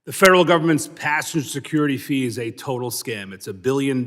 The federal government's passenger security fee is a total scam. It's $1 billion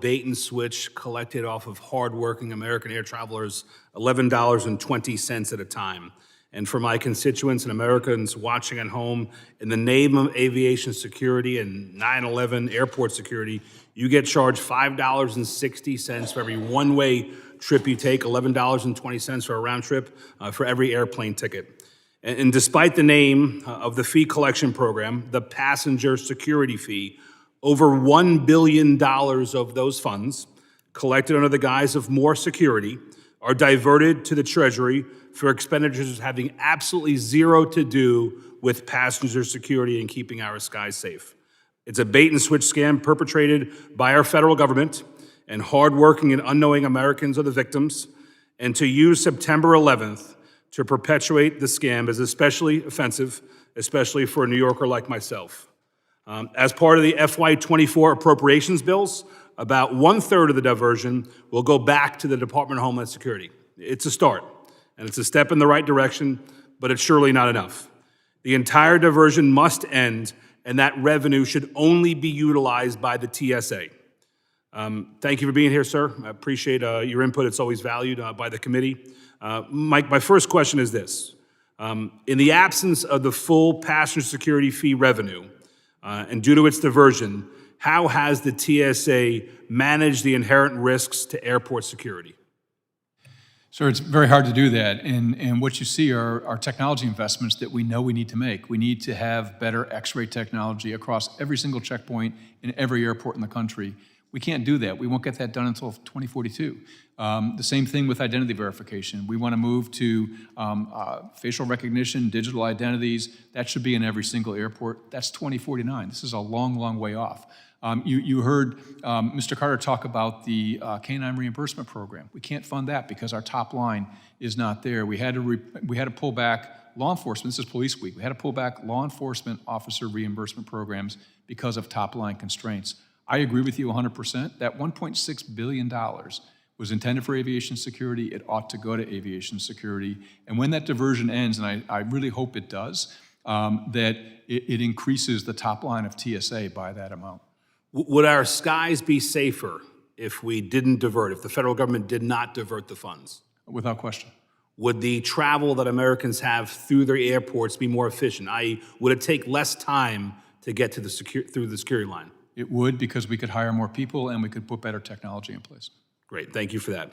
bait and switch collected off of hardworking American air travelers, $11.20 at a time. And for my constituents and Americans watching at home, in the name of aviation security and 9/11 airport security, you get charged $5.60 for every one-way trip you take, $11.20 for a round trip for every airplane ticket. And despite the name of the fee collection program, the passenger security fee, over $1 billion of those funds, collected under the guise of more security, are diverted to the Treasury for expenditures having absolutely zero to do with passenger security and keeping our skies safe. It's a bait and switch scam perpetrated by our federal government, and hardworking and unknowing Americans are the victims. And to use September 11th to perpetuate the scam is especially offensive, especially for a New Yorker like myself. As part of the FY24 appropriations bills, about 1/3 of the diversion will go back to the Department of Homeland Security. It's a start, and it's a step in the right direction, but it's surely not enough. The entire diversion must end, and that revenue should only be utilized by the TSA. Thank you for being here, sir. I appreciate your input. It's always valued by the committee. My first question is this. In the absence of the full passenger security fee revenue, and due to its diversion, how has the TSA managed the inherent risks to airport security? Sir, it's very hard to do that, and what you see are technology investments that we know we need to make. We need to have better X-ray technology across every single checkpoint in every airport in the country. We can't do that. We won't get that done until 2042. The same thing with identity verification. We want to move to facial recognition, digital identities. That should be in every single airport. That's 2049. This is a long, long way off. You heard Mr. Carter talk about the canine reimbursement program. We can't fund that because our top line is not there. We had to pull back law enforcement. This is Police Week. We had to pull back law enforcement officer reimbursement programs because of top line constraints. I agree with you 100%. That $1.6 billion was intended for aviation security. It ought to go to aviation security. And when that diversion ends, and I really hope it does, that it increases the top line of TSA by that amount. Would our skies be safer if we didn't divert, if the federal government did not divert the funds? Without question. Would the travel that Americans have through their airports be more efficient? I.e., would it take less time to get to through the security line? It would, because we could hire more people and we could put better technology in place. Great, thank you for that.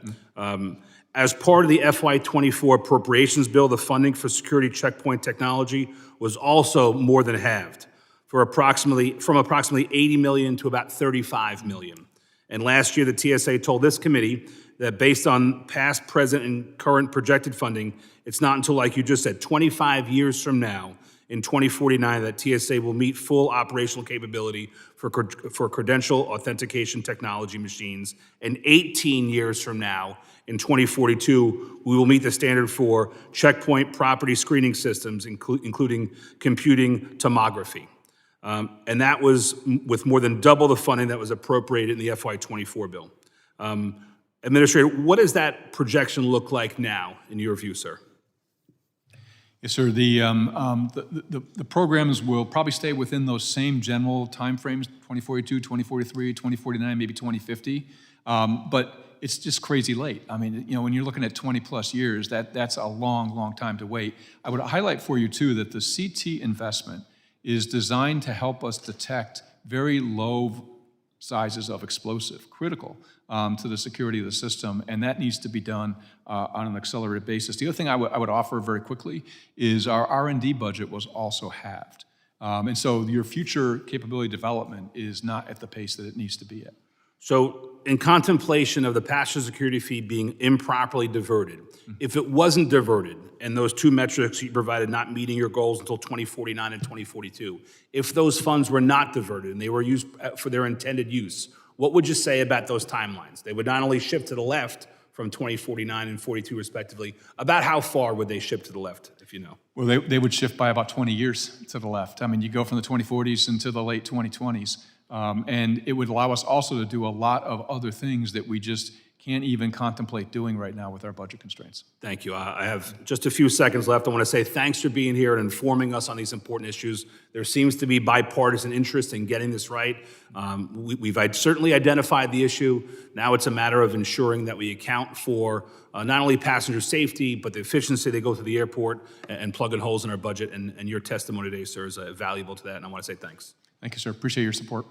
As part of the FY24 appropriations bill, the funding for security checkpoint technology was also more than halved, from approximately $80 million to about $35 million. And last year, the TSA told this committee that based on past, present, and current projected funding, it's not until, like you just said, 25 years from now, in 2049, that TSA will meet full operational capability for credential authentication technology machines. And 18 years from now, in 2042, we will meet the standard for checkpoint property screening systems, including computing tomography. And that was with more than double the funding that was appropriated in the FY24 bill. Administrator, what does that projection look like now, in your view, sir? Yes, sir. The programs will probably stay within those same general timeframes: 2042, 2043, 2049, maybe 2050. But it's just crazy late. I mean, when you're looking at 20 plus years, that's a long, long time to wait. I would highlight for you too that the CT investment is designed to help us detect very low sizes of explosive, critical to the security of the system, and that needs to be done on an accelerated basis. The other thing I would offer very quickly is our R&D budget was also halved. And so your future capability development is not at the pace that it needs to be at. So in contemplation of the passenger security fee being improperly diverted, if it wasn't diverted, and those two metrics you provided not meeting your goals until 2049 and 2042, if those funds were not diverted and they were used for their intended use, what would you say about those timelines? They would not only shift to the left from 2049 and 42 respectively, about how far would they shift to the left, if you know? Well, they would shift by about 20 years to the left. I mean, you go from the 2040s into the late 2020s. And it would allow us also to do a lot of other things that we just can't even contemplate doing right now with our budget constraints. Thank you. I have just a few seconds left. I want to say thanks for being here and informing us on these important issues. There seems to be bipartisan interest in getting this right. We've certainly identified the issue. Now it's a matter of ensuring that we account for not only passenger safety, but the efficiency they go through the airport and plug in holes in our budget. And your testimony today, sir, is valuable to that. And I want to say thanks. Thank you, sir. Appreciate your support.